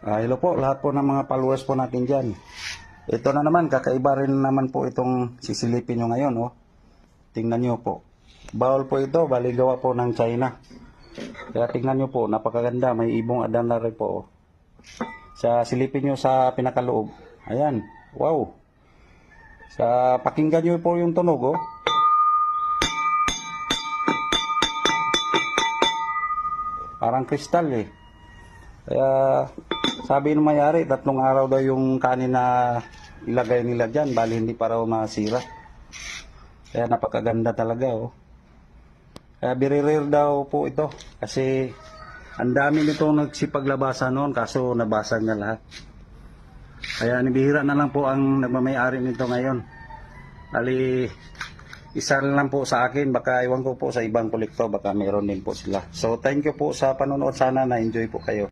Hello po lahat po ng mga followers po natin dyan. Ito na naman, kakaiba rin naman po itong sisilipin nyo ngayon. Oh. Tingnan nyo po. Bawal po ito, bali gawa po ng China. Kaya tingnan nyo po, napakaganda. May ibong adan na rin po. Oh. Sa silipin nyo sa pinakaloob. Ayan, wow. Sa pakinggan nyo po yung tunog. Oh. Parang kristal eh. Kaya sabi ng mayari, 3 araw daw yung kanin na ilagay nila dyan, bali hindi pa raw masira. Kaya napakaganda talaga oh. Kaya birirare daw po ito kasi ang dami nitong nagsipaglabasan noon kaso nabasag na lahat. Kaya nibihira na lang po ang nagmamayari nito ngayon. Bali isa lang po sa akin, baka iwan ko po sa ibang kolektor, baka meron din po sila. So thank you po sa panonood, sana na-enjoy po kayo.